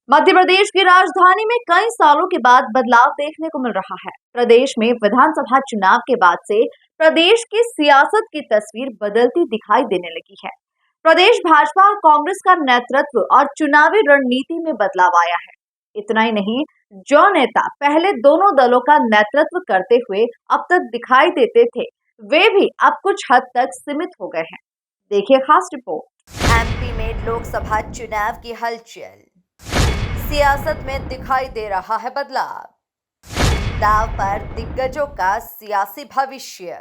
मध्य प्रदेश की राजधानी में कई सालों के बाद बदलाव देखने को मिल रहा है। प्रदेश में विधानसभा चुनाव के बाद से प्रदेश की सियासत की तस्वीर बदलती दिखाई देने लगी है। प्रदेश भाजपा और कांग्रेस का नेतृत्व और चुनावी रणनीति में बदलाव आया है। इतना ही नहीं, जो नेता पहले दोनों दलों का नेतृत्व करते हुए अब तक दिखाई देते थे, वे भी अब कुछ हद तक सीमित हो गए हैं। देखिए खास रिपोर्ट। एमपी में लोकसभा चुनाव की हलचल, सियासत में दिखाई दे रहा है बदलाव, दांव पर दिग्गजों का सियासी भविष्य।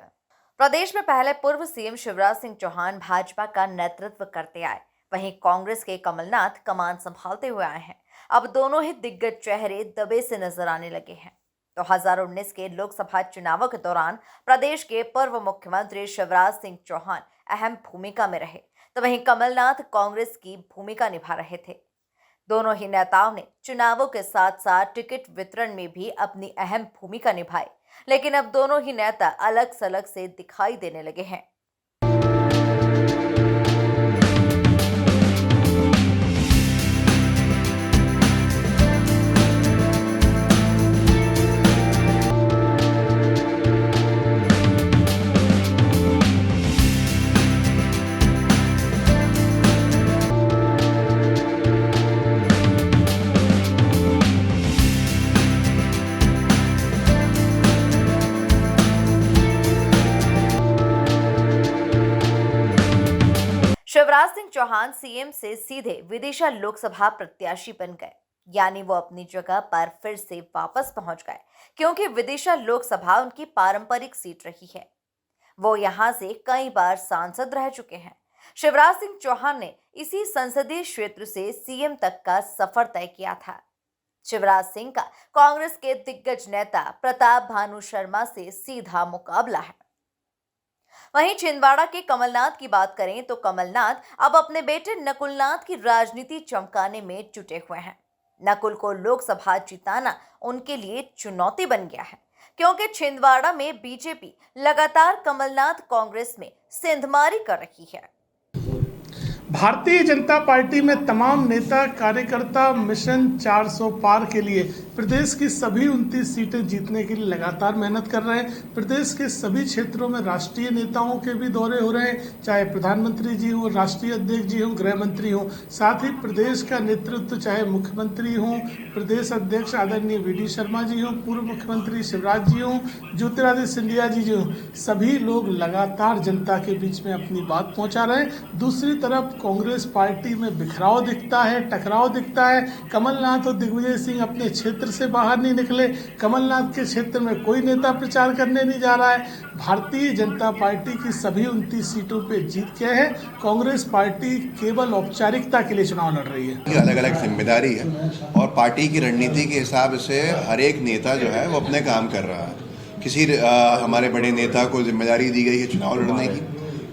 प्रदेश में पहले पूर्व सीएम शिवराज सिंह चौहान भाजपा का नेतृत्व करते आए, वहीं कांग्रेस के कमलनाथ कमान संभालते हुए आए हैं। अब दोनों ही दिग्गज चेहरे दबे से नजर आने लगे हैं। 2019 के लोकसभा चुनावों के दौरान प्रदेश के पूर्व मुख्यमंत्री शिवराज सिंह चौहान अहम भूमिका में रहे, तो वहीं कमलनाथ कांग्रेस की भूमिका निभा रहे थे। दोनों ही नेताओं ने चुनावों के साथ साथ टिकट वितरण में भी अपनी अहम भूमिका निभाई, लेकिन अब दोनों ही नेता अलग सलग से दिखाई देने लगे हैं। शिवराज सिंह चौहान सीएम से सीधे विदिशा लोकसभा प्रत्याशी बन गए, यानी वो अपनी जगह पर फिर से वापस पहुंच गए, क्योंकि विदिशा लोकसभा उनकी पारंपरिक सीट रही है। वो यहां से कई बार सांसद रह चुके हैं। शिवराज सिंह चौहान ने इसी संसदीय क्षेत्र से सीएम तक का सफर तय किया था। शिवराज सिंह का कांग्रेस के दिग्गज नेता प्रताप भानु शर्मा से सीधा मुकाबला है। वहीं छिंदवाड़ा के कमलनाथ की बात करें तो कमलनाथ अब अपने बेटे नकुलनाथ की राजनीति चमकाने में जुटे हुए हैं। नकुल को लोकसभा जिताना उनके लिए चुनौती बन गया है, क्योंकि छिंदवाड़ा में बीजेपी लगातार कमलनाथ कांग्रेस में सेंधमारी कर रही है। भारतीय जनता पार्टी में तमाम नेता कार्यकर्ता मिशन 400 पार के लिए प्रदेश की सभी 29 सीटें जीतने के लिए लगातार मेहनत कर रहे हैं। प्रदेश के सभी क्षेत्रों में राष्ट्रीय नेताओं के भी दौरे हो रहे हैं, चाहे प्रधानमंत्री जी हो, राष्ट्रीय अध्यक्ष जी हो, गृह मंत्री हो, साथ ही प्रदेश का नेतृत्व चाहे मुख्यमंत्री हो, प्रदेश अध्यक्ष आदरणीय वी.डी. शर्मा जी हो, पूर्व मुख्यमंत्री शिवराज जी हो, ज्योतिरादित्य सिंधिया जी हो, सभी लोग लगातार जनता के बीच में अपनी बात पहुंचा रहे हैं। दूसरी तरफ कांग्रेस पार्टी में बिखराव दिखता है, टकराव दिखता है। कमलनाथ और दिग्विजय सिंह अपने क्षेत्र से बाहर नहीं निकले। कमलनाथ के क्षेत्र में कोई नेता प्रचार करने नहीं जा रहा है। भारतीय जनता पार्टी की सभी 29 सीटों पे जीत गए हैं। कांग्रेस पार्टी केवल औपचारिकता के लिए चुनाव लड़ रही है। अलग अलग जिम्मेदारी है और पार्टी की रणनीति के हिसाब से हर एक नेता जो है वो अपने काम कर रहा है। किसी हमारे बड़े नेता को जिम्मेदारी दी गई है चुनाव लड़ने की,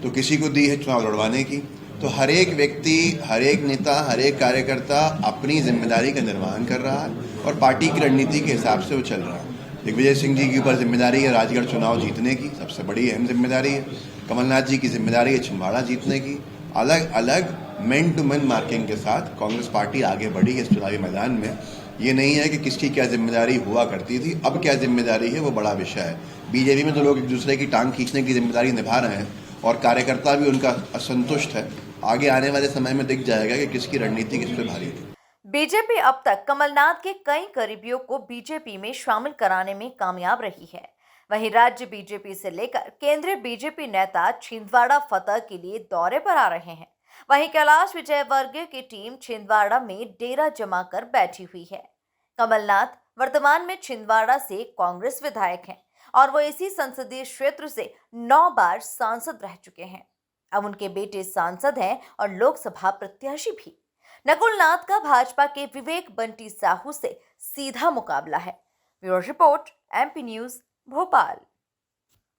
तो किसी को दी है चुनाव लड़वाने की। तो हर एक व्यक्ति, हर एक नेता, हर एक कार्यकर्ता अपनी जिम्मेदारी का निर्वहन कर रहा है और पार्टी की रणनीति के हिसाब से वो चल रहा है। दिग्विजय सिंह जी के ऊपर जिम्मेदारी है राजगढ़ चुनाव जीतने की, सबसे बड़ी अहम जिम्मेदारी है। कमलनाथ जी की जिम्मेदारी है छिंदवाड़ा जीतने की। अलग अलग मैन टू मैन मार्किंग के साथ कांग्रेस पार्टी आगे बढ़ी है इस चुनावी मैदान में। ये नहीं है कि किसकी क्या जिम्मेदारी हुआ करती थी, अब क्या जिम्मेदारी है वो बड़ा विषय है। बीजेपी में तो लोग एक दूसरे की टांग खींचने की जिम्मेदारी निभा रहे हैं और कार्यकर्ता भी उनका असंतुष्ट है। आगे आने वाले समय में दिख जाएगा कि किसकी रणनीति किस पे भारी है। बीजेपी अब तक कमलनाथ के कई करीबियों को बीजेपी में शामिल कराने में कामयाब रही है। वहीं राज्य बीजेपी से लेकर केंद्रीय बीजेपी नेता छिंदवाड़ा फतह के लिए दौरे पर आ रहे हैं। वहीं कैलाश विजयवर्गीय की टीम छिंदवाड़ा में डेरा जमा कर बैठी हुई है। कमलनाथ वर्तमान में छिंदवाड़ा से कांग्रेस विधायक हैं और वो इसी संसदीय क्षेत्र से 9 बार सांसद रह चुके हैं। अब उनके बेटे सांसद हैं और लोकसभा प्रत्याशी भी। नकुलनाथ का भाजपा के विवेक बंटी साहू से सीधा मुकाबला है। Bureau report, MP news, Bhopal.